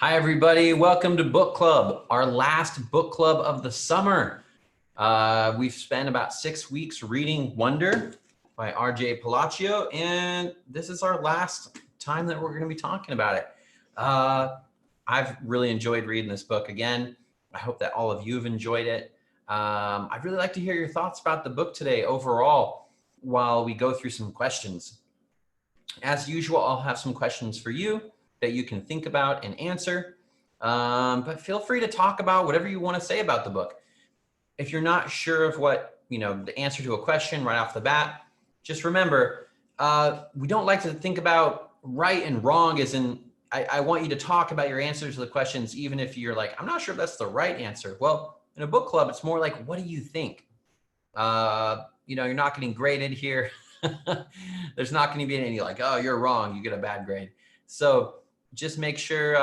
Hi, everybody. Welcome to Book Club, our last book club of the summer. We've spent about 6 weeks reading Wonder by R.J. Palacio, and this is our last time that we're going to be talking about it. I've really enjoyed reading this book again. I hope that all of you have enjoyed it. I'd really like to hear your thoughts about the book today overall while we go through some questions. As usual, I'll have some questions for you that you can think about and answer. But feel free to talk about whatever you want to say about the book. If you're not sure of what, the answer to a question right off the bat, just remember, we don't like to think about right and wrong as in, I want you to talk about your answers to the questions, even if you're like, I'm not sure if that's the right answer. Well, in a book club, it's more like, what do you think? You're not getting graded here. There's not going to be any like, oh, you're wrong, you get a bad grade. So just make sure,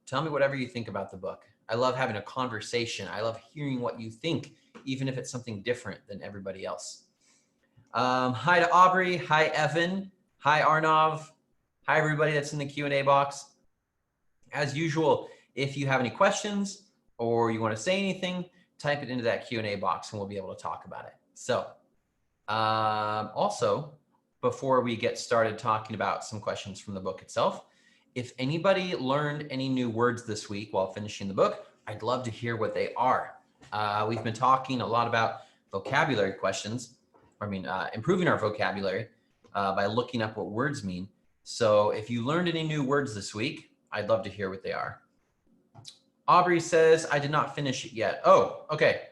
tell me whatever you think about the book. I love having a conversation. I love hearing what you think, even if it's something different than everybody else. Hi to Aubrey. Hi, Evan. Hi, Arnav. Hi, everybody that's in the Q&A box. As usual, if you have any questions or you want to say anything, type it into that Q&A box and we'll be able to talk about it. So also, before we get started talking about some questions from the book itself, if anybody learned any new words this week while finishing the book, I'd love to hear what they are. We've been talking a lot about vocabulary questions. Improving our vocabulary by looking up what words mean. So if you learned any new words this week, I'd love to hear what they are. Aubrey says, I did not finish it yet. Oh, okay.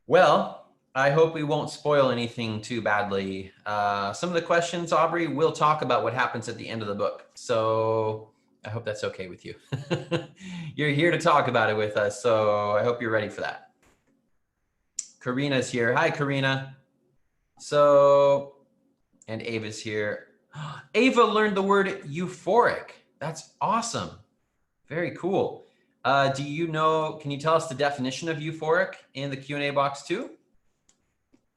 Well, I hope we won't spoil anything too badly. Some of the questions, Aubrey, we'll talk about what happens at the end of the book. So I hope that's okay with you. You're here to talk about it with us, so I hope you're ready for that. Karina's here. Hi, Karina. And Ava's here. Ava learned the word euphoric. That's awesome. Very cool. Can you tell us the definition of euphoric in the Q&A box too?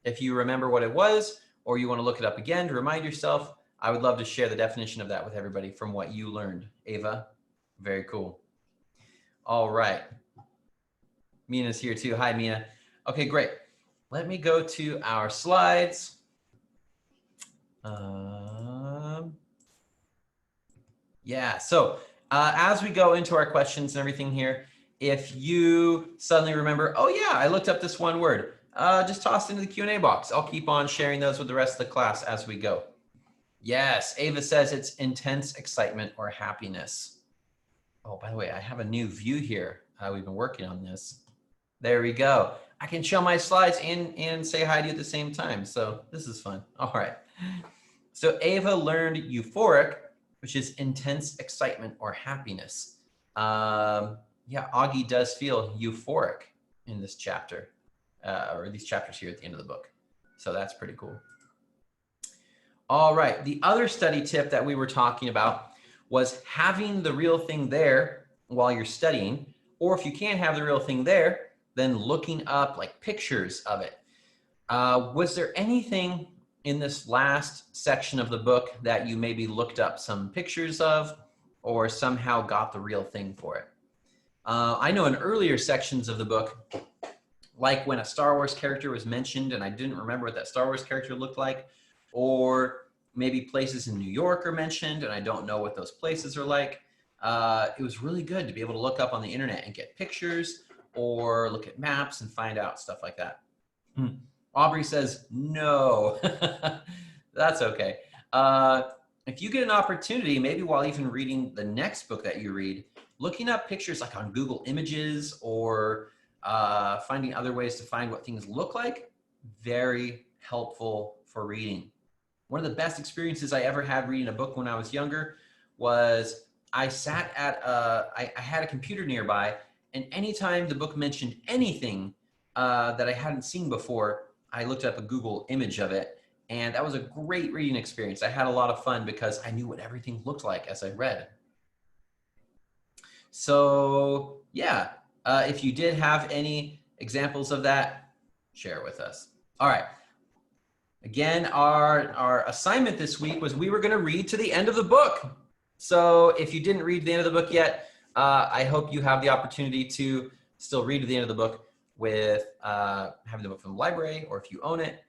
If you remember what it was, or you want to look it up again to remind yourself, I would love to share the definition of that with everybody from what you learned. Ava, very cool. All right. Mina's here too. Hi, Mina. Okay, great. Let me go to our slides. As we go into our questions and everything here, if you suddenly remember, oh yeah, I looked up this one word, just toss it into the Q&A box. I'll keep on sharing those with the rest of the class as we go. Yes, Ava says it's intense excitement or happiness. Oh, by the way, I have a new view here. We've been working on this. There we go. I can show my slides and say hi to you at the same time. So this is fun. All right. So Ava learned euphoric, which is intense excitement or happiness. Auggie does feel euphoric in this chapter. Or these chapters here at the end of the book. So that's pretty cool. All right, the other study tip that we were talking about was having the real thing there while you're studying, or if you can't have the real thing there, then looking up like pictures of it. Was there anything in this last section of the book that you maybe looked up some pictures of or somehow got the real thing for it? I know in earlier sections of the book, like when a Star Wars character was mentioned and I didn't remember what that Star Wars character looked like, or maybe places in New York are mentioned and I don't know what those places are like. It was really good to be able to look up on the internet and get pictures or look at maps and find out stuff like that. Aubrey says, no, that's okay. If you get an opportunity, maybe while even reading the next book that you read, looking up pictures like on Google Images or finding other ways to find what things look like, very helpful for reading. One of the best experiences I ever had reading a book when I was younger was I sat at, I had a computer nearby, and anytime the book mentioned anything that I hadn't seen before, I looked up a Google image of it, and that was a great reading experience. I had a lot of fun because I knew what everything looked like as I read. So yeah. If you did have any examples of that, share with us. All right. Again, our assignment this week was we were going to read to the end of the book. So if you didn't read the end of the book yet, I hope you have the opportunity to still read to the end of the book with having the book from the library, or if you own it.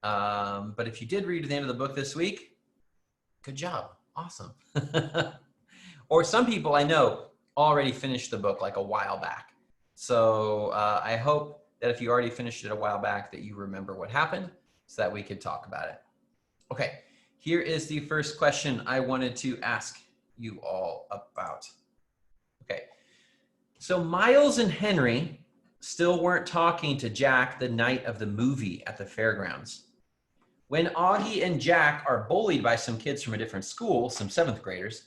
But if you did read to the end of the book this week, good job. Awesome. Or some people I know already finished the book like a while back. So I hope that if you already finished it a while back that you remember what happened so that we could talk about it. Okay, here is the first question I wanted to ask you all about. Okay, so Miles and Henry still weren't talking to Jack the night of the movie at the fairgrounds. When Auggie and Jack are bullied by some kids from a different school, some 7th graders,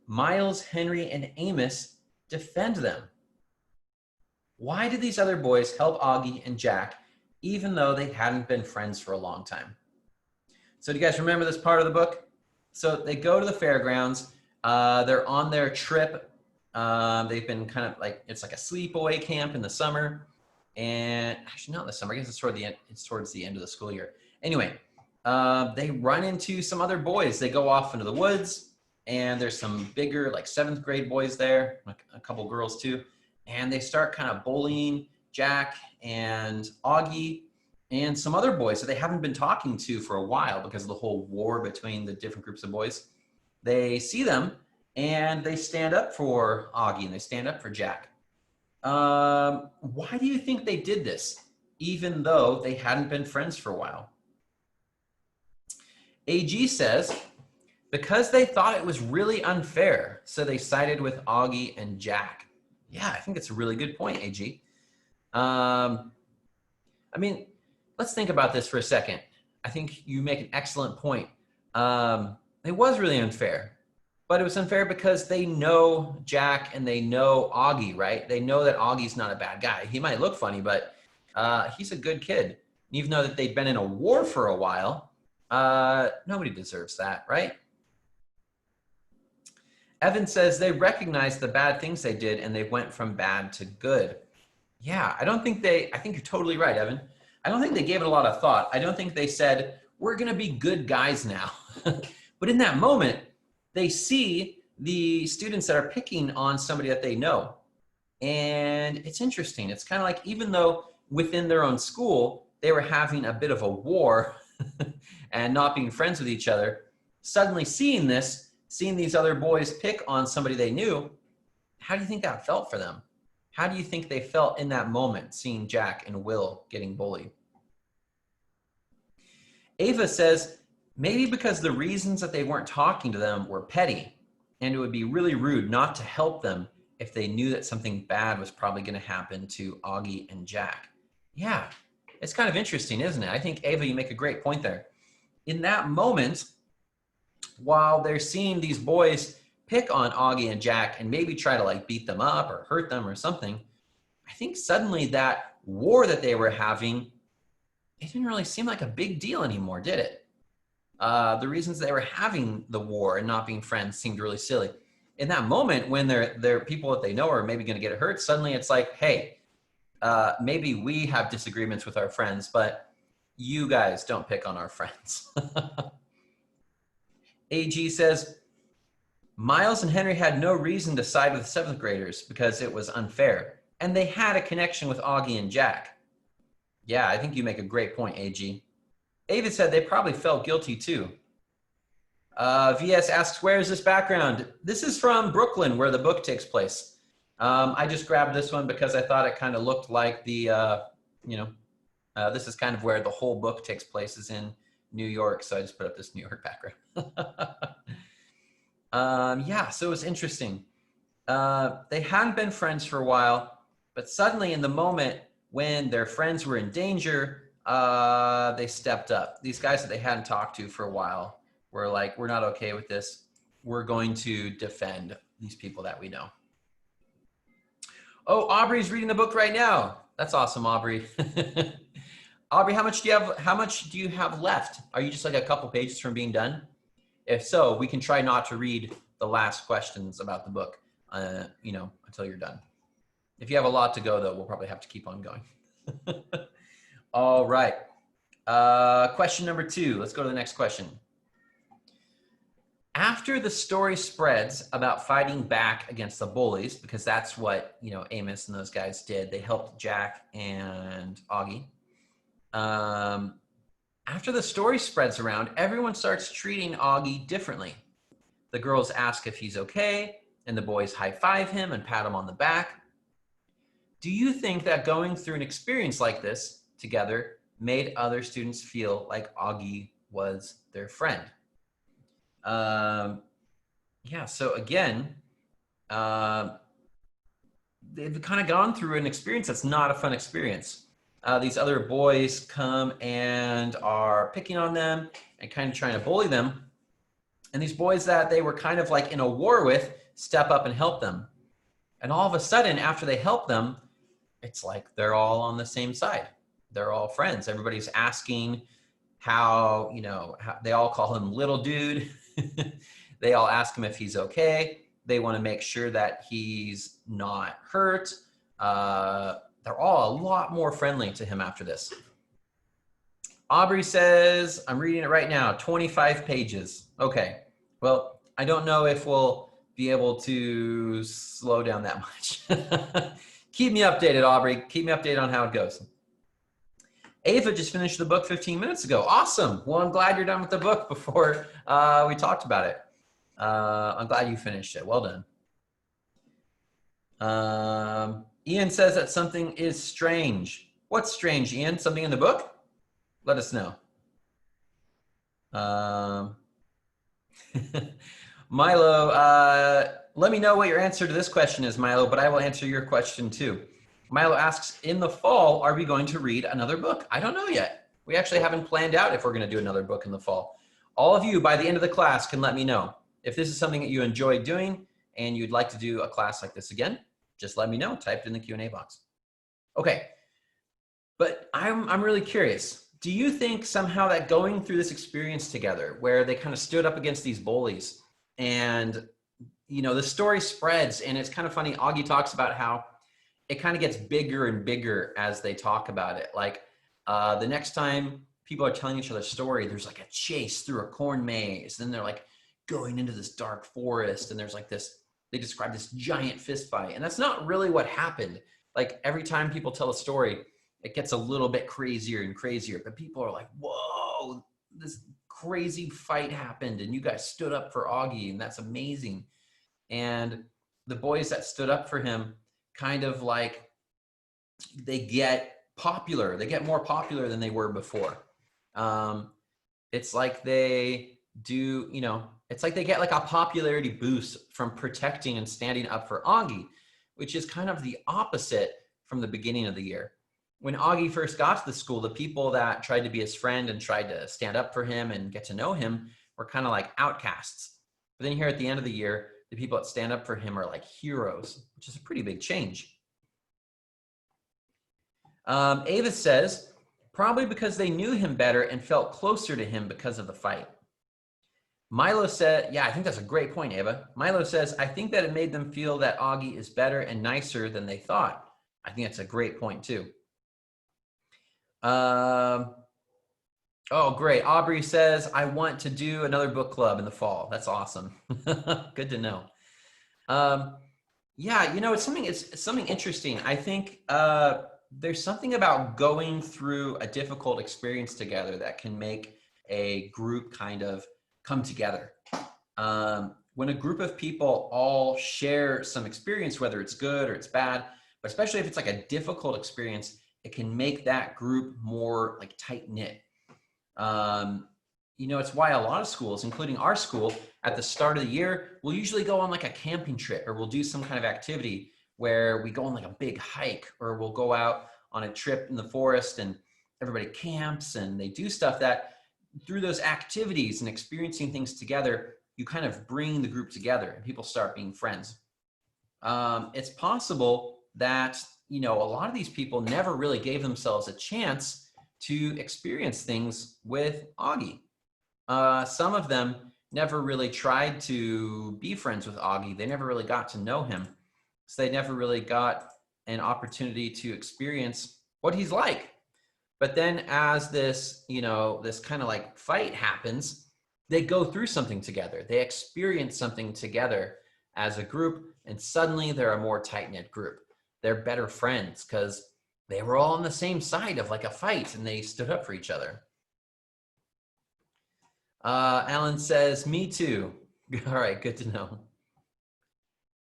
Miles, Henry, and Amos defend them. Why did these other boys help Auggie and Jack even though they hadn't been friends for a long time? So do you guys remember this part of the book? So they go to the fairgrounds. They're on their trip. They've been kind of like, it's like a sleepaway camp in the summer. And actually not in the summer, I guess it's towards the end of the school year. Anyway, they run into some other boys. They go off into the woods, and there's some bigger, like 7th grade boys there, like a couple girls too. And they start kind of bullying Jack and Auggie and some other boys that they haven't been talking to for a while because of the whole war between the different groups of boys. They see them and they stand up for Auggie and they stand up for Jack. Why do you think they did this, even though they hadn't been friends for a while? AG says, because they thought it was really unfair, so they sided with Auggie and Jack. Yeah, I think it's a really good point, AG. I mean, let's think about this for a second. I think you make an excellent point. It was really unfair, but it was unfair because they know Jack and they know Auggie, right? They know that Augie's not a bad guy. He might look funny, but he's a good kid. And even though that they'd been in a war for a while, nobody deserves that, right? Evan says they recognized the bad things they did and they went from bad to good. Yeah, I think you're totally right, Evan. I don't think they gave it a lot of thought. I don't think they said, we're gonna be good guys now. But in that moment, they see the students that are picking on somebody that they know. And it's interesting. It's kind of like, even though within their own school, they were having a bit of a war and not being friends with each other, suddenly seeing these other boys pick on somebody they knew, how do you think that felt for them? How do you think they felt in that moment, seeing Jack and Will getting bullied? Ava says, maybe because the reasons that they weren't talking to them were petty, and it would be really rude not to help them if they knew that something bad was probably going to happen to Auggie and Jack. Yeah, it's kind of interesting, isn't it? I think, Ava, you make a great point there. In that moment, while they're seeing these boys pick on Auggie and Jack and maybe try to like beat them up or hurt them or something, I think suddenly that war that they were having, it didn't really seem like a big deal anymore, did it? The reasons they were having the war and not being friends seemed really silly. In that moment, when they're people that they know are maybe going to get hurt, suddenly it's like, hey, maybe we have disagreements with our friends, but you guys don't pick on our friends. AG says, Miles and Henry had no reason to side with 7th graders because it was unfair, and they had a connection with Auggie and Jack. Yeah, I think you make a great point, AG. Ava said they probably felt guilty too. VS asks, where is this background? This is from Brooklyn, where the book takes place. I just grabbed this one because I thought it kind of looked like the, this is kind of where the whole book takes place, is in New York. So I just put up this New York background. Yeah, so it was interesting. They hadn't been friends for a while, but suddenly in the moment when their friends were in danger, they stepped up. These guys that they hadn't talked to for a while were like, we're not okay with this. We're going to defend these people that we know. Oh, Aubrey's reading the book right now. That's awesome, Aubrey. Aubrey, how much do you have left? Are you just like a couple pages from being done? If so, we can try not to read the last questions about the book, until you're done. If you have a lot to go, though, we'll probably have to keep on going. All right. Question number 2. Let's go to the next question. After the story spreads about fighting back against the bullies, because that's what, Amos and those guys did. They helped Jack and Auggie. After the story spreads around, everyone starts treating Auggie differently. The girls ask if he's okay, and the boys high-five him and pat him on the back. Do you think that going through an experience like this together made other students feel like Auggie was their friend? Yeah, so again, they've kind of gone through an experience that's not a fun experience. These other boys come and are picking on them and kind of trying to bully them. And these boys that they were kind of like in a war with step up and help them. And all of a sudden, after they help them, it's like they're all on the same side. They're all friends. Everybody's asking how they all call him little dude. They all ask him if he's okay. They want to make sure that he's not hurt. They're all a lot more friendly to him after this. Aubrey says, I'm reading it right now, 25 pages. Okay, well, I don't know if we'll be able to slow down that much. Keep me updated, Aubrey. Keep me updated on how it goes. Ava just finished the book 15 minutes ago. Awesome. Well, I'm glad you're done with the book before we talked about it. I'm glad you finished it. Well done. Ian says that something is strange. What's strange, Ian? Something in the book? Let us know. Milo, let me know what your answer to this question is, Milo, but I will answer your question too. Milo asks, in the fall, are we going to read another book? I don't know yet. We actually haven't planned out if we're going to do another book in the fall. All of you, by the end of the class, can let me know. If this is something that you enjoy doing and you'd like to do a class like this again, just let me know. Type it in the Q&A box. Okay, but I'm really curious. Do you think somehow that going through this experience together where they kind of stood up against these bullies and, the story spreads, and it's kind of funny, Auggie talks about how it kind of gets bigger and bigger as they talk about it. Like the next time people are telling each other a story, there's like a chase through a corn maze. Then they're like going into this dark forest, and there's like this, they describe this giant fist fight. And that's not really what happened. Like every time people tell a story, it gets a little bit crazier and crazier, but people are like, whoa, this crazy fight happened and you guys stood up for Auggie, and that's amazing. And the boys that stood up for him kind of like, they get popular. They get more popular than they were before. It's like they do, it's like they get like a popularity boost from protecting and standing up for Auggie, which is kind of the opposite from the beginning of the year. When Auggie first got to the school, the people that tried to be his friend and tried to stand up for him and get to know him were kind of like outcasts. But then here at the end of the year, the people that stand up for him are like heroes, which is a pretty big change. Ava says, probably because they knew him better and felt closer to him because of the fight. Milo said, yeah, I think that's a great point, Ava. Milo says, I think that it made them feel that Auggie is better and nicer than they thought. I think that's a great point too. Oh, great. Aubrey says, I want to do another book club in the fall. That's awesome. Good to know. Yeah, it's something interesting. I think there's something about going through a difficult experience together that can make a group kind of come together. When a group of people all share some experience, whether it's good or it's bad, but especially if it's like a difficult experience, it can make that group more like tight knit. It's why a lot of schools, including our school, at the start of the year, we'll usually go on like a camping trip, or we'll do some kind of activity where we go on like a big hike, or we'll go out on a trip in the forest and everybody camps and they do stuff that through those activities and experiencing things together, you kind of bring the group together and people start being friends. It's possible that, a lot of these people never really gave themselves a chance to experience things with Auggie. Some of them never really tried to be friends with Auggie. They never really got to know him. So they never really got an opportunity to experience what he's like. But then as this, this kind of like fight happens, they go through something together. They experience something together as a group, and suddenly they're a more tight-knit group. They're better friends because they were all on the same side of like a fight and they stood up for each other. Alan says, me too. All right, good to know.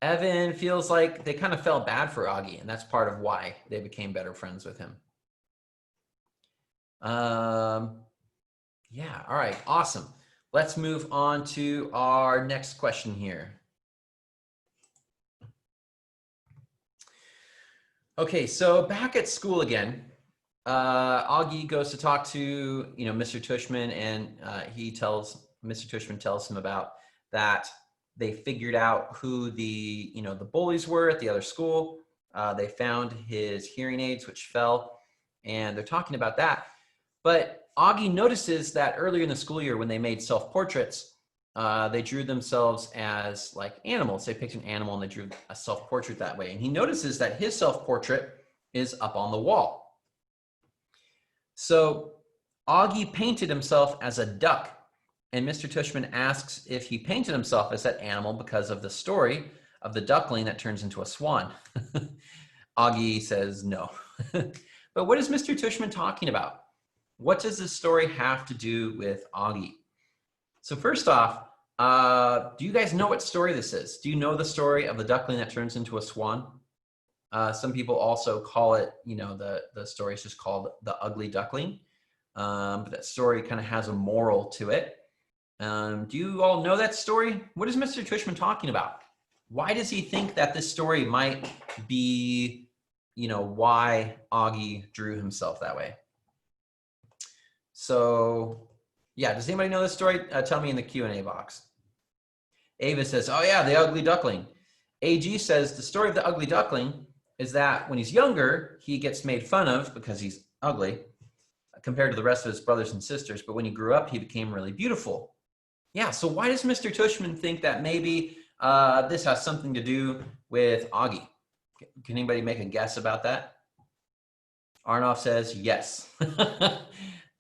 Evan feels like they kind of felt bad for Auggie, and that's part of why they became better friends with him. Yeah, all right, awesome. Let's move on to our next question here. Okay, so back at school again, Auggie goes to talk to, Mr. Tushman, and Mr. Tushman tells him about that they figured out who the bullies were at the other school. They found his hearing aids, which fell, and they're talking about that. But Auggie notices that earlier in the school year when they made self-portraits, they drew themselves as like animals. They picked an animal and they drew a self-portrait that way. And he notices that his self-portrait is up on the wall. So Auggie painted himself as a duck. And Mr. Tushman asks if he painted himself as that animal because of the story of the duckling that turns into a swan. Auggie says no. But what is Mr. Tushman talking about? What does this story have to do with Auggie? So first off, do you guys know what story this is? Do you know the story of the duckling that turns into a swan? Some people also call it, the story is just called The Ugly Duckling. But that story kind of has a moral to it. Do you all know that story? What is Mr. Tushman talking about? Why does he think that this story might be, why Auggie drew himself that way? So, yeah, does anybody know this story? Tell me in the Q&A box. Ava says, oh yeah, the ugly duckling. AG says the story of the ugly duckling is that when he's younger, he gets made fun of because he's ugly compared to the rest of his brothers and sisters. But when he grew up, he became really beautiful. Yeah, so why does Mr. Tushman think that maybe this has something to do with Auggie? Can anybody make a guess about that? Arnov says yes.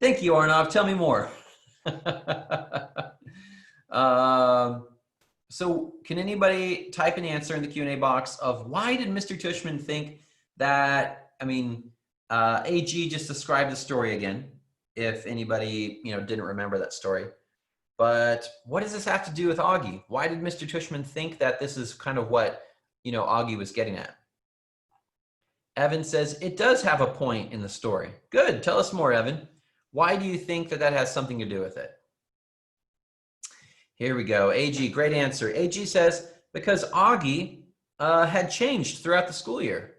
Thank you, Arnov. Tell me more. So can anybody type an answer in the Q&A box of why did Mr. Tushman think that, AG just described the story again, if anybody, didn't remember that story. But what does this have to do with Auggie? Why did Mr. Tushman think that this is kind of what, Auggie was getting at? Evan says, it does have a point in the story. Good, tell us more, Evan. Why do you think that that has something to do with it? Here we go, AG, great answer. AG says, because Auggie had changed throughout the school year.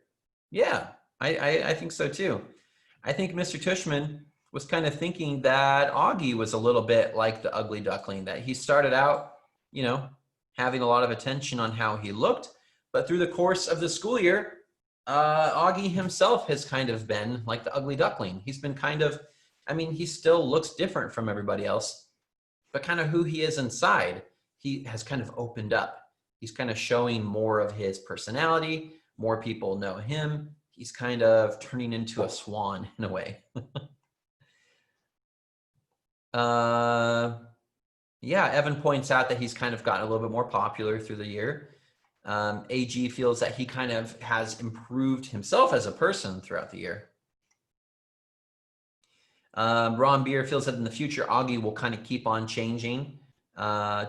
Yeah, I think so too. I think Mr. Tushman was kind of thinking that Auggie was a little bit like the ugly duckling, that he started out, having a lot of attention on how he looked, but through the course of the school year, Auggie himself has kind of been like the ugly duckling. He's been kind of, he still looks different from everybody else, but kind of who he is inside, he has kind of opened up. He's kind of showing more of his personality. More people know him. He's kind of turning into a swan in a way. Yeah, Evan points out that he's kind of gotten a little bit more popular through the year. AG feels that he kind of has improved himself as a person throughout the year. Ron Beer feels that in the future, Auggie will kind of keep on changing,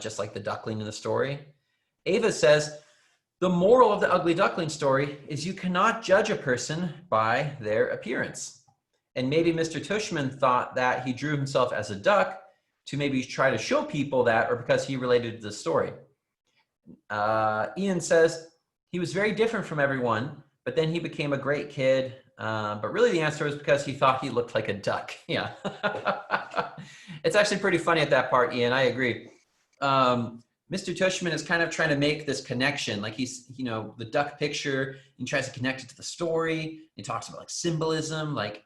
just like the duckling in the story. Ava says, the moral of the ugly duckling story is you cannot judge a person by their appearance. And maybe Mr. Tushman thought that he drew himself as a duck to maybe try to show people that, or because he related to the story. Ian says, he was very different from everyone, but then he became a great kid. But really the answer is because he thought he looked like a duck. Yeah. It's actually pretty funny at that part, Ian. I agree. Mr. Tushman is kind of trying to make this connection. Like he's, the duck picture, he tries to connect it to the story. He talks about like symbolism, like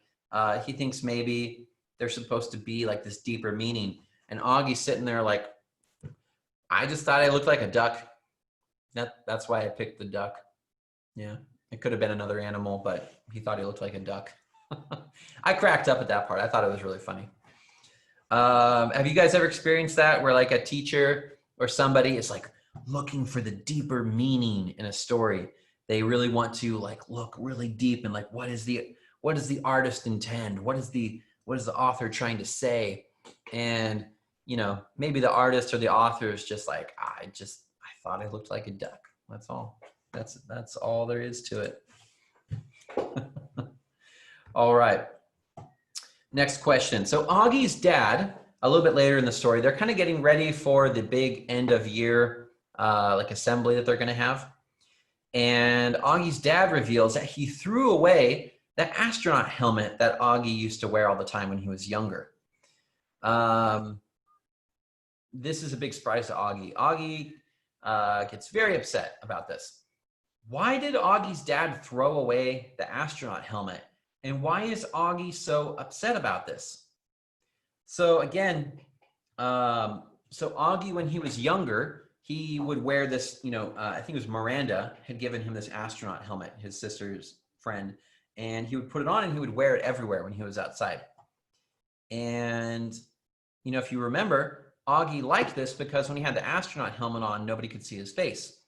he thinks maybe they're supposed to be like this deeper meaning. And Auggie's sitting there like, I just thought I looked like a duck. That's why I picked the duck. Yeah, it could have been another animal, but he thought he looked like a duck. I cracked up at that part. I thought it was really funny. Have you guys ever experienced that where like a teacher or somebody is like looking for the deeper meaning in a story? They really want to like look really deep and like, what does the artist intend? What is the author trying to say? And, you know, maybe the artist or the author is just like, I thought I looked like a duck. That's all. That's all there is to it. All right. Next question. So Augie's dad, a little bit later in the story, they're kind of getting ready for the big end of year like assembly that they're going to have. And Augie's dad reveals that he threw away the astronaut helmet that Augie used to wear all the time when he was younger. This is a big surprise to Augie. Augie gets very upset about this. Why did Augie's dad throw away the astronaut helmet? And why is Augie so upset about this? So again, so Augie, when he was younger, he would wear this, you know, I think it was Miranda had given him this astronaut helmet, his sister's friend, and he would put it on and he would wear it everywhere when he was outside. And, you know, if you remember, Augie liked this because when he had the astronaut helmet on, nobody could see his face.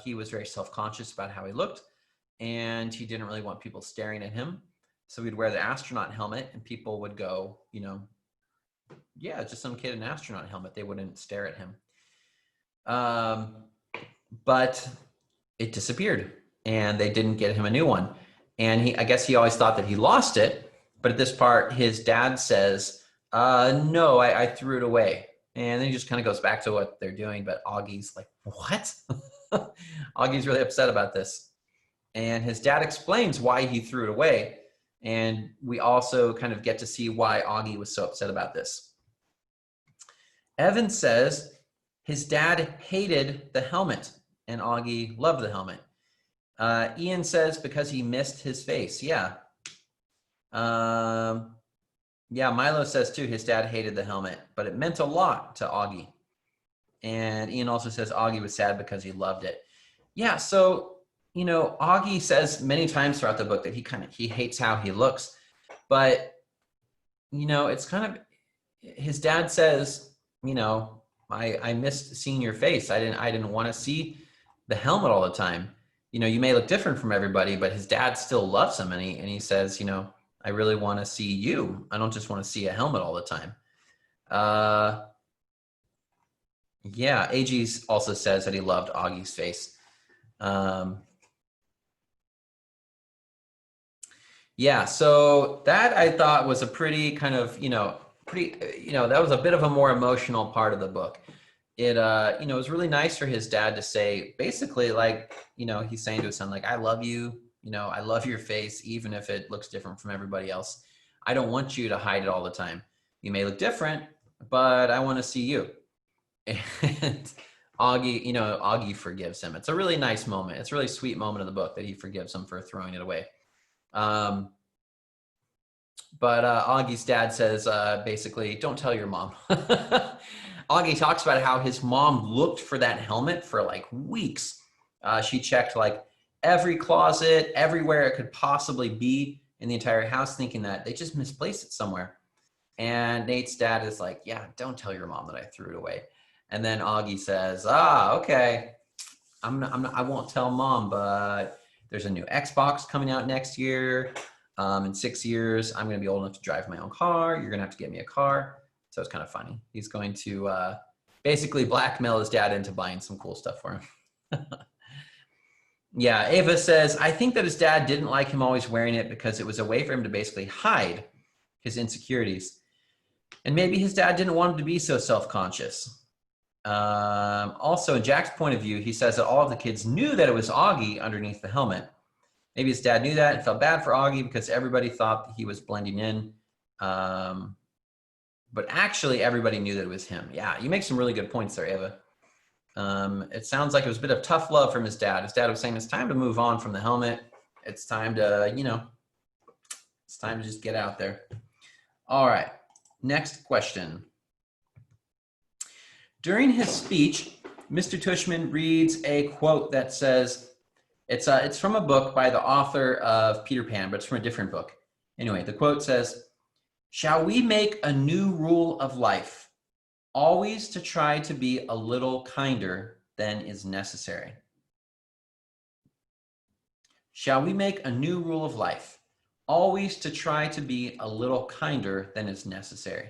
He was very self-conscious about how he looked, and he didn't really want people staring at him. So he'd wear the astronaut helmet and people would go, you know, yeah, just some kid in an astronaut helmet. They wouldn't stare at him. But it disappeared and they didn't get him a new one. And I guess he always thought that he lost it. But at this part, his dad says, no, I threw it away. And then he just kind of goes back to what they're doing. But Augie's like, what? Augie's really upset about this. And his dad explains why he threw it away. And we also kind of get to see why Augie was so upset about this. Evan says his dad hated the helmet and Augie loved the helmet. Ian says because he missed his face. Yeah. Yeah, Milo says too, his dad hated the helmet, but it meant a lot to Augie. And Ian also says Augie was sad because he loved it. Yeah, so, you know, Augie says many times throughout the book that he hates how he looks. But, you know, it's kind of, his dad says, you know, I missed seeing your face. I didn't want to see the helmet all the time. You know, you may look different from everybody, but his dad still loves him. And he says, you know, I really want to see you. I don't just want to see a helmet all the time. Yeah, AG also says that he loved Augie's face. Yeah, so that I thought was a pretty kind of, that was a bit of a more emotional part of the book. It, it was really nice for his dad to say, basically, like, he's saying to his son, like, I love you, I love your face, even if it looks different from everybody else. I don't want you to hide it all the time. You may look different, but I want to see you. And Augie forgives him. It's a really nice moment. It's a really sweet moment in the book that he forgives him for throwing it away. But Augie's dad says, basically, don't tell your mom. Augie talks about how his mom looked for that helmet for like weeks. She checked like every closet, everywhere it could possibly be in the entire house, thinking that they just misplaced it somewhere. And Nate's dad is like, yeah, don't tell your mom that I threw it away. And then Augie says, okay, I won't tell mom, but there's a new Xbox coming out next year. In 6 years, I'm going to be old enough to drive my own car. You're going to have to get me a car. So it's kind of funny. He's going to basically blackmail his dad into buying some cool stuff for him. Yeah, Ava says, I think that his dad didn't like him always wearing it because it was a way for him to basically hide his insecurities. And maybe his dad didn't want him to be so self-conscious. Also, in Jack's point of view, he says that all of the kids knew that it was Augie underneath the helmet. Maybe his dad knew that and felt bad for Augie because everybody thought that he was blending in. But actually, everybody knew that it was him. Yeah, you make some really good points there, Ava. It sounds like it was a bit of tough love from his dad. His dad was saying, it's time to move on from the helmet. It's time to, it's time to just get out there. All right, next question. During his speech, Mr. Tushman reads a quote that says, it's from a book by the author of Peter Pan, but it's from a different book. Anyway, the quote says, Shall we make a new rule of life, always to try to be a little kinder than is necessary? Shall we make a new rule of life, always to try to be a little kinder than is necessary?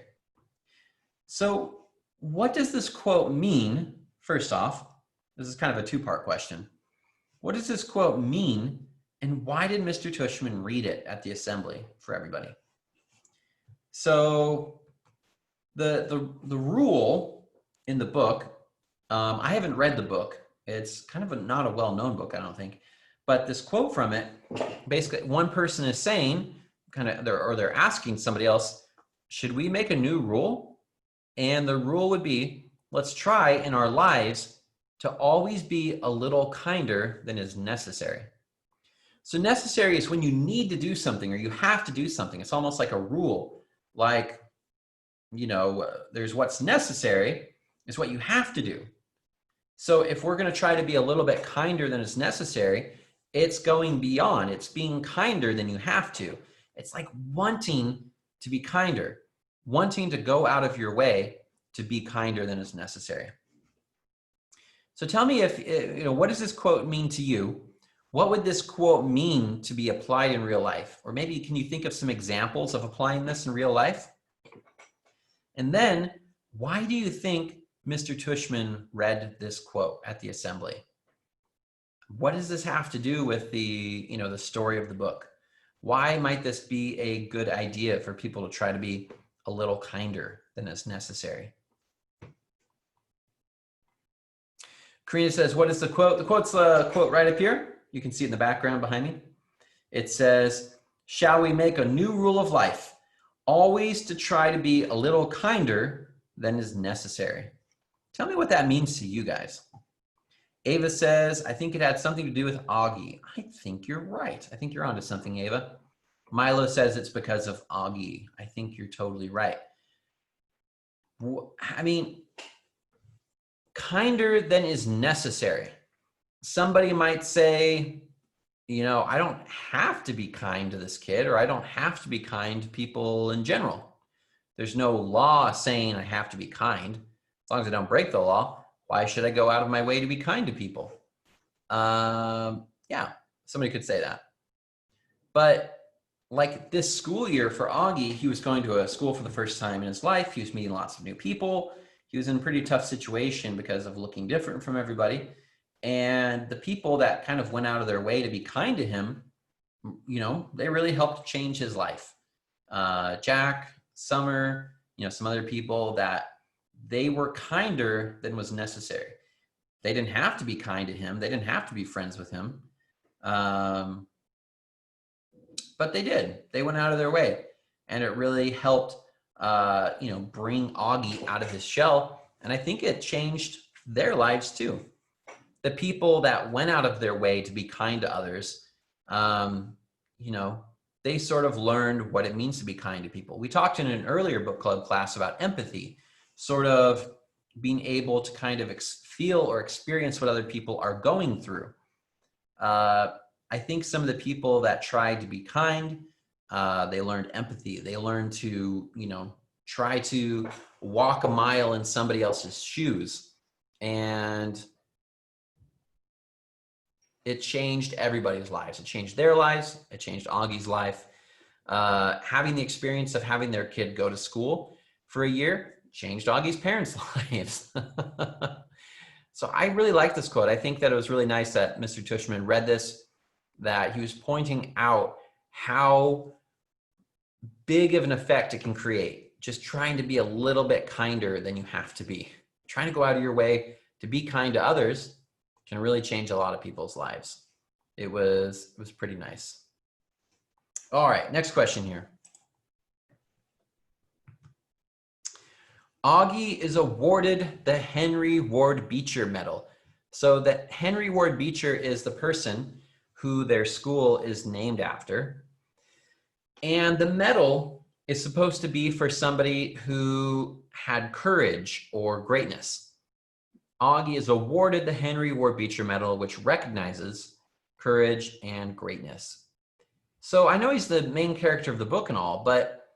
So what does this quote mean? First off, this is kind of a two-part question. What does this quote mean, and why did Mr. Tushman read it at the assembly for everybody? So the rule in the book, I haven't read the book. It's kind of not a well-known book, I don't think. But this quote from it, basically one person is saying, they're asking somebody else, should we make a new rule? And the rule would be, let's try in our lives to always be a little kinder than is necessary. So necessary is when you need to do something or you have to do something. It's almost like a rule. Like, there's what's necessary is what you have to do. So if we're going to try to be a little bit kinder than is necessary, it's going beyond. It's being kinder than you have to. It's like wanting to be kinder, wanting to go out of your way to be kinder than is necessary. So tell me what does this quote mean to you? What would this quote mean to be applied in real life? Or maybe can you think of some examples of applying this in real life? And then why do you think Mr. Tushman read this quote at the assembly? What does this have to do with the story of the book? Why might this be a good idea for people to try to be a little kinder than is necessary? Karina says, what is the quote? The quote's a quote right up here. You can see it in the background behind me. It says, shall we make a new rule of life, always to try to be a little kinder than is necessary? Tell me what that means to you guys. Ava says, I think it had something to do with Auggie. I think you're right. I think you're onto something, Ava. Milo says it's because of Auggie. I think you're totally right. I mean, kinder than is necessary. Somebody might say, I don't have to be kind to this kid, or I don't have to be kind to people in general. There's no law saying I have to be kind. As long as I don't break the law, why should I go out of my way to be kind to people? Yeah, somebody could say that. But like this school year for Auggie, he was going to a school for the first time in his life. He was meeting lots of new people. He was in a pretty tough situation because of looking different from everybody. And the people that kind of went out of their way to be kind to him, they really helped change his life. Jack, Summer, some other people that they were kinder than was necessary. They didn't have to be kind to him. They didn't have to be friends with him. But they did. They went out of their way. And it really helped, bring Auggie out of his shell. And I think it changed their lives too. The people that went out of their way to be kind to others, they sort of learned what it means to be kind to people. We talked in an earlier book club class about empathy, sort of being able to kind of feel or experience what other people are going through. I think some of the people that tried to be kind, they learned empathy. They learned to, try to walk a mile in somebody else's shoes. And it changed everybody's lives. It changed their lives. It changed Augie's life. Having the experience of having their kid go to school for a year changed Augie's parents' lives. So I really like this quote. I think that it was really nice that Mr. Tushman read this, that he was pointing out how big of an effect it can create. Just trying to be a little bit kinder than you have to be. Trying to go out of your way to be kind to others can really change a lot of people's lives. It was pretty nice. All right, next question here. Auggie is awarded the Henry Ward Beecher Medal. So the Henry Ward Beecher is the person who their school is named after. And the medal is supposed to be for somebody who had courage or greatness. Auggie is awarded the Henry Ward Beecher Medal, which recognizes courage and greatness. So I know he's the main character of the book and all, but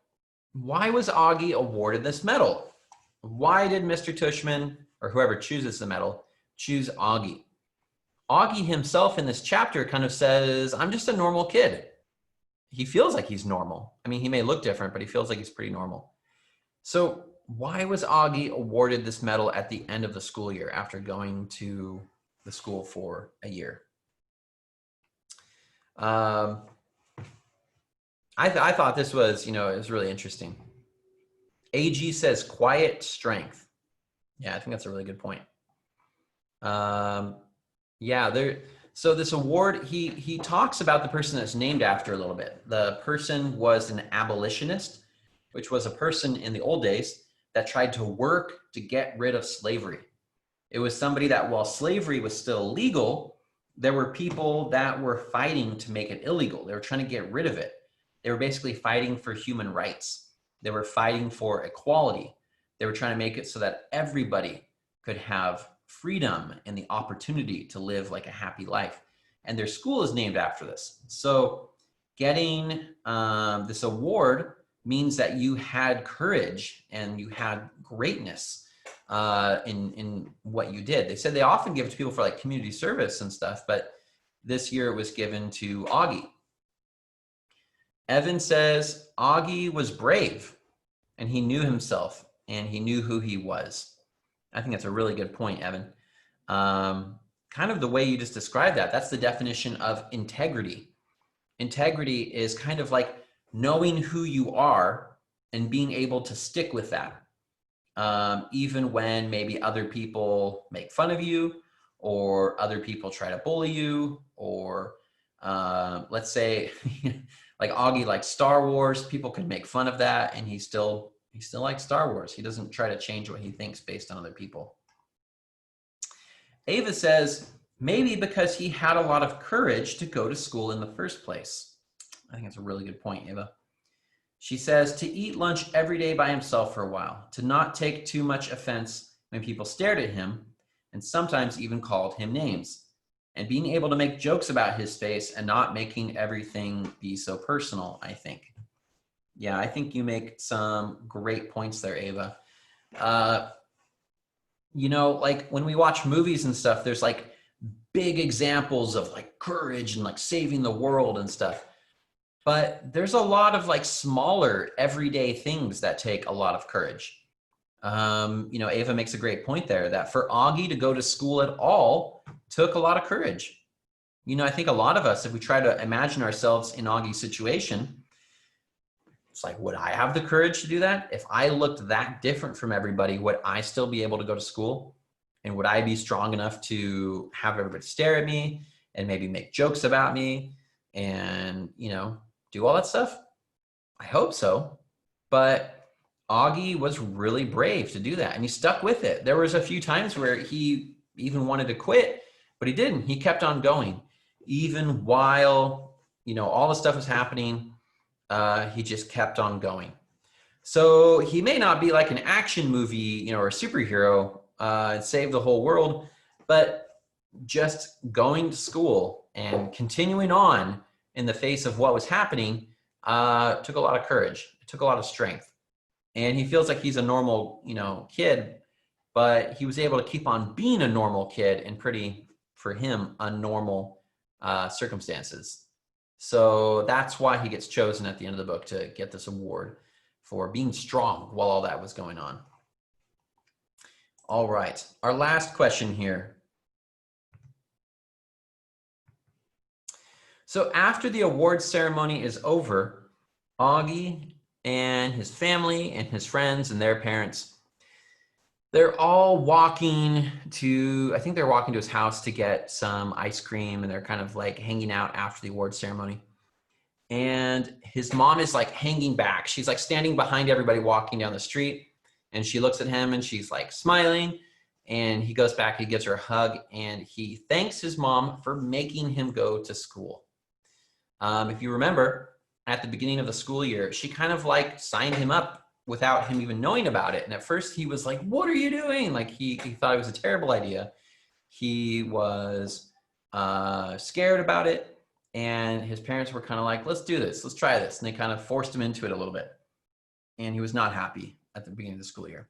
why was Auggie awarded this medal? Why did Mr. Tushman, or whoever chooses the medal, choose Auggie? Auggie himself in this chapter kind of says, I'm just a normal kid. He feels like he's normal. I mean, he may look different, but he feels like he's pretty normal. So why was Auggie awarded this medal at the end of the school year after going to the school for a year? I thought this was, it was really interesting. AG says quiet strength. Yeah, I think that's a really good point. So this award, he talks about the person that's named after a little bit. The person was an abolitionist, which was a person in the old days that tried to work to get rid of slavery. It was somebody that while slavery was still legal, there were people that were fighting to make it illegal. They were trying to get rid of it. They were basically fighting for human rights. They were fighting for equality. They were trying to make it so that everybody could have freedom and the opportunity to live like a happy life. And their school is named after this. So getting this award means that you had courage and you had greatness in what you did. They said they often give it to people for like community service and stuff, but this year it was given to Auggie. Evan says Auggie was brave and he knew himself and he knew who he was. I think that's a really good point, Evan. Kind of the way you just described that, that's the definition of integrity. Integrity is kind of like knowing who you are and being able to stick with that. Even when maybe other people make fun of you or other people try to bully you, or let's say like Auggie likes Star Wars, people can make fun of that and he still likes Star Wars. He doesn't try to change what he thinks based on other people. Ava says, maybe because he had a lot of courage to go to school in the first place. I think that's a really good point, Ava. She says, to eat lunch every day by himself for a while, to not take too much offense when people stared at him and sometimes even called him names, and being able to make jokes about his face and not making everything be so personal, I think. Yeah, I think you make some great points there, Ava. Like when we watch movies and stuff, there's like big examples of like courage and like saving the world and stuff. But there's a lot of like smaller everyday things that take a lot of courage. Ava makes a great point there that for Auggie to go to school at all took a lot of courage. I think a lot of us, if we try to imagine ourselves in Auggie's situation, it's like, would I have the courage to do that? If I looked that different from everybody, would I still be able to go to school? And would I be strong enough to have everybody stare at me and maybe make jokes about me and, do all that stuff? I hope so. But Auggie was really brave to do that. And he stuck with it. There was a few times where he even wanted to quit, but he didn't. He kept on going. Even while, all the stuff was happening, he just kept on going. So he may not be like an action movie, or a superhero and save the whole world, but just going to school and continuing on in the face of what was happening took a lot of courage. It took a lot of strength. And he feels like he's a normal, kid, but he was able to keep on being a normal kid in pretty, for him, unnormal circumstances. So that's why he gets chosen at the end of the book to get this award for being strong while all that was going on. All right, our last question here. So after the award ceremony is over, Auggie and his family and his friends and their parents, they're all walking to, I think they're walking to his house to get some ice cream, and they're kind of like hanging out after the award ceremony. And his mom is like hanging back. She's like standing behind everybody walking down the street, and she looks at him and she's like smiling, and he goes back, he gives her a hug, and he thanks his mom for making him go to school. If you remember, at the beginning of the school year, she kind of like signed him up without him even knowing about it. And at first he was like, what are you doing? Like he thought it was a terrible idea. He was scared about it. And his parents were kind of like, let's do this. Let's try this. And they kind of forced him into it a little bit. and he was not happy at the beginning of the school year.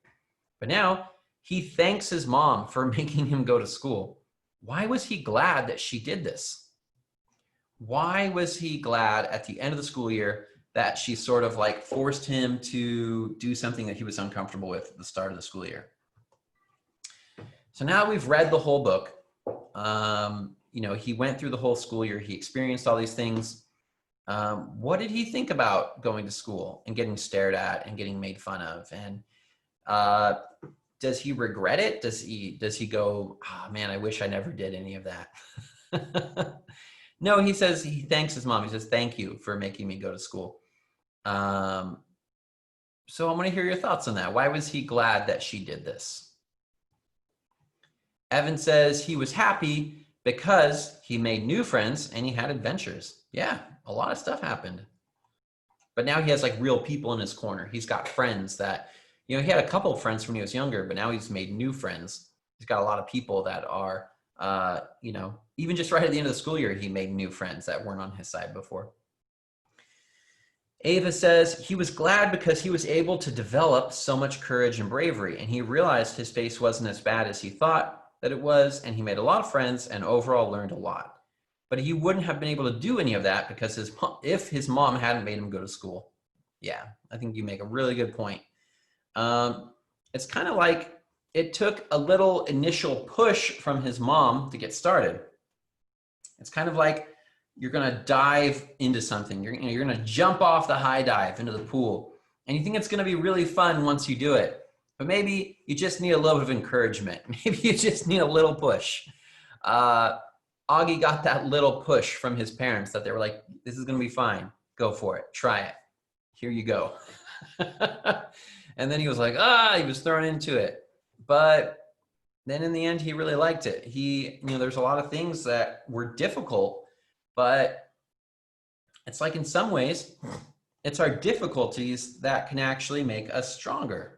But now he thanks his mom for making him go to school. Why was he glad that she did this? Why was he glad at the end of the school year that she sort of like forced him to do something that he was uncomfortable with at the start of the school year? So now we've read the whole book. You know, he went through the whole school year. He experienced all these things. What did he think about going to school and getting stared at and getting made fun of? And does he regret it? Does he go, oh man, I wish I never did any of that? No, he says, he thanks his mom. He says, thank you for making me go to school. So I want to hear your thoughts on that. Why was he glad that she did this? Evan says he was happy because he made new friends and he had adventures. Yeah, a lot of stuff happened. But now he has like real people in his corner. He's got friends that, you know, he had a couple of friends when he was younger, but now he's made new friends. He's got a lot of people that are, you know, even just right at the end of the school year, he made new friends that weren't on his side before. Ava says he was glad because he was able to develop so much courage and bravery, and he realized his face wasn't as bad as he thought that it was, and he made a lot of friends and overall learned a lot. But he wouldn't have been able to do any of that because if his mom hadn't made him go to school. Yeah, I think you make a really good point. It's kind of like it took a little initial push from his mom to get started. It's kind of like you're going to dive into something. You're going to jump off the high dive into the pool, and you think it's going to be really fun once you do it. But maybe you just need a little bit of encouragement. Maybe you just need a little push. Auggie got that little push from his parents that they were like, this is going to be fine. Go for it. Try it. Here you go. And then he was like, he was thrown into it. But then in the end, he really liked it. There's a lot of things that were difficult, but it's like in some ways, it's our difficulties that can actually make us stronger.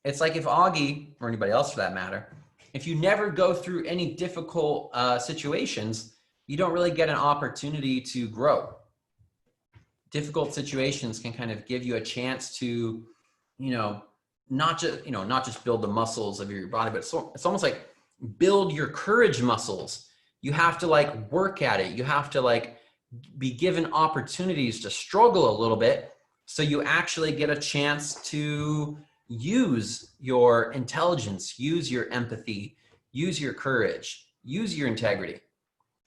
It's like if Auggie, or anybody else for that matter, if you never go through any difficult situations, you don't really get an opportunity to grow. Difficult situations can kind of give you a chance to, not just build the muscles of your body, but it's almost like build your courage muscles. You have to like work at it. You have to like be given opportunities to struggle a little bit so you actually get a chance to use your intelligence, use your empathy, use your courage, use your integrity.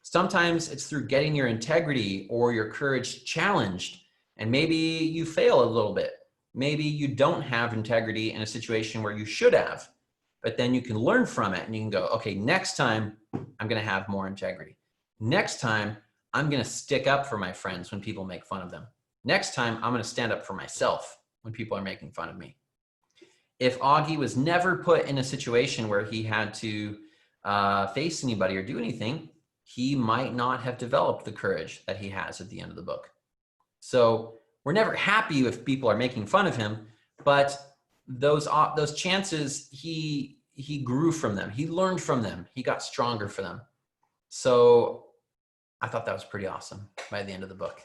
Sometimes it's through getting your integrity or your courage challenged, and maybe you fail a little bit. Maybe you don't have integrity in a situation where you should have, but then you can learn from it and you can go, okay, next time I'm going to have more integrity. Next time I'm going to stick up for my friends when people make fun of them. Next time I'm going to stand up for myself when people are making fun of me. If Auggie was never put in a situation where he had to face anybody or do anything, he might not have developed the courage that he has at the end of the book. So we're never happy if people are making fun of him, but those chances, he grew from them. He learned from them. He got stronger for them. So I thought that was pretty awesome by the end of the book.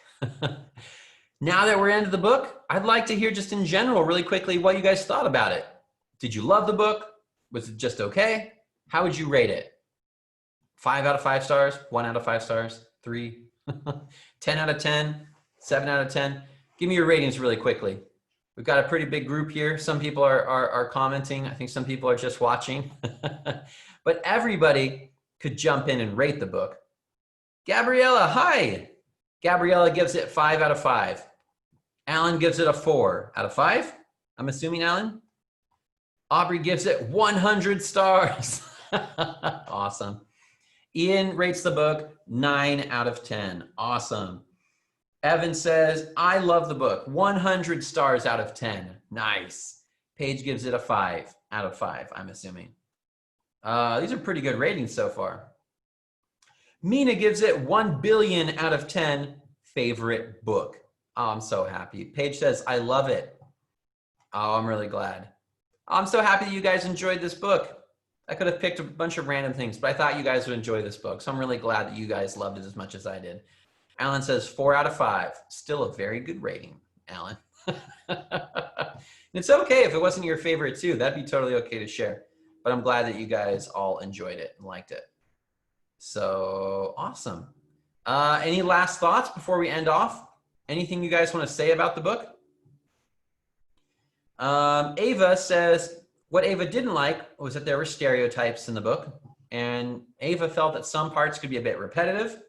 Now that we're into the book, I'd like to hear just in general, really quickly, what you guys thought about it. Did you love the book? Was it just okay? How would you rate it? 5 out of 5 stars, 1 out of 5 stars, 3, 10 out of 10, 7 out of 10. Give me your ratings really quickly. We've got a pretty big group here. Some people are commenting. I think some people are just watching. But everybody could jump in and rate the book. Gabriella, hi. Gabriella gives it 5 out of 5. Alan gives it a 4 out of 5. I'm assuming, Alan. Aubrey gives it 100 stars. Awesome. Ian rates the book 9 out of 10. Awesome. Evan says, I love the book. 100 stars out of 10. Nice. Paige gives it a 5 out of 5, I'm assuming. These are pretty good ratings so far. Mina gives it 1 billion out of 10. Favorite book. Oh, I'm so happy. Paige says, I love it. Oh, I'm really glad. I'm so happy that you guys enjoyed this book. I could have picked a bunch of random things, but I thought you guys would enjoy this book. So I'm really glad that you guys loved it as much as I did. Alan says 4 out of 5. Still a very good rating, Alan. It's okay if it wasn't your favorite too. That'd be totally okay to share. But I'm glad that you guys all enjoyed it and liked it. So awesome. Any last thoughts before we end off? Anything you guys want to say about the book? Ava says, what Ava didn't like was that there were stereotypes in the book. And Ava felt that some parts could be a bit repetitive.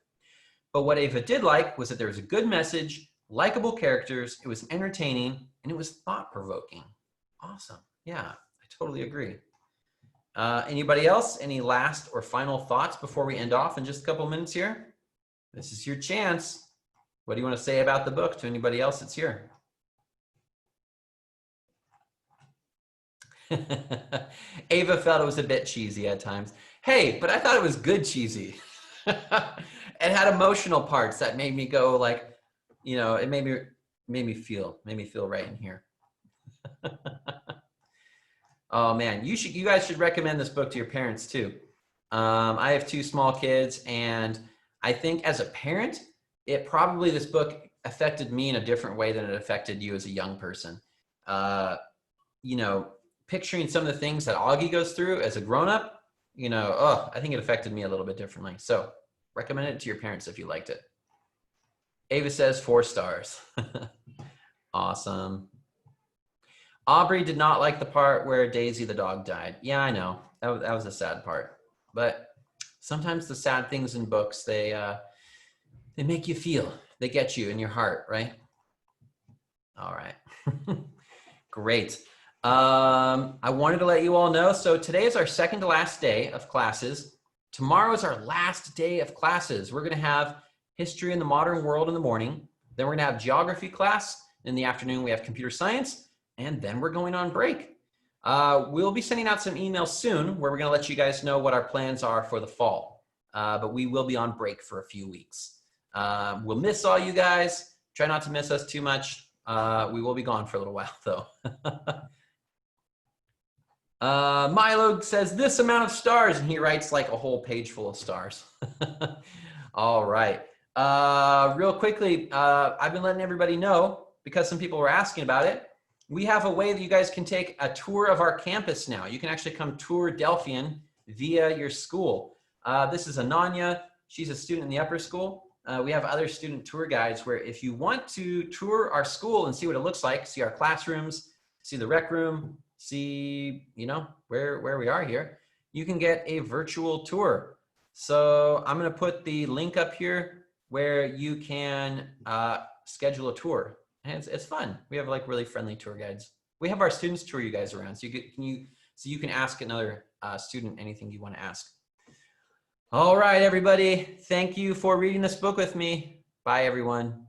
But what Ava did like was that there was a good message, likable characters, it was entertaining, and it was thought-provoking. Awesome. Yeah, I totally agree. Anybody else? Any last or final thoughts before we end off in just a couple minutes here? This is your chance. What do you want to say about the book to anybody else that's here? Ava felt it was a bit cheesy at times. Hey, but I thought it was good cheesy. It had emotional parts that made me go like, you know, it made me feel right in here. Oh man, you guys should recommend this book to your parents too. I have 2 small kids, and I think as a parent, this book affected me in a different way than it affected you as a young person. You know, picturing some of the things that Auggie goes through as a grown-up, you know, I think it affected me a little bit differently. So recommend it to your parents if you liked it. Ava says 4 stars. Awesome. Aubrey did not like the part where Daisy the dog died. Yeah, I know. That was a sad part. But sometimes the sad things in books, they make you feel. They get you in your heart, right? All right. Great. I wanted to let you all know, so today is our second to last day of classes. Tomorrow is our last day of classes. We're going to have history in the modern world in the morning. Then we're going to have geography class. In the afternoon, we have computer science. And then we're going on break. We'll be sending out some emails soon where we're going to let you guys know what our plans are for the fall. But we will be on break for a few weeks. We'll miss all you guys. Try not to miss us too much. We will be gone for a little while, though. Milo says this amount of stars, and he writes like a whole page full of stars. All right. Real quickly, I've been letting everybody know because some people were asking about it. We have a way that you guys can take a tour of our campus now. You can actually come tour Delphian via your school. This is Ananya. She's a student in the upper school. We have other student tour guides where if you want to tour our school and see what it looks like, see our classrooms, see the rec room, see, you know, where we are here, you can get a virtual tour. So I'm going to put the link up here where you can schedule a tour. And it's fun. We have like really friendly tour guides. We have our students tour you guys around, so you can ask another student anything you want to ask. All right, everybody. Thank you for reading this book with me. Bye, everyone.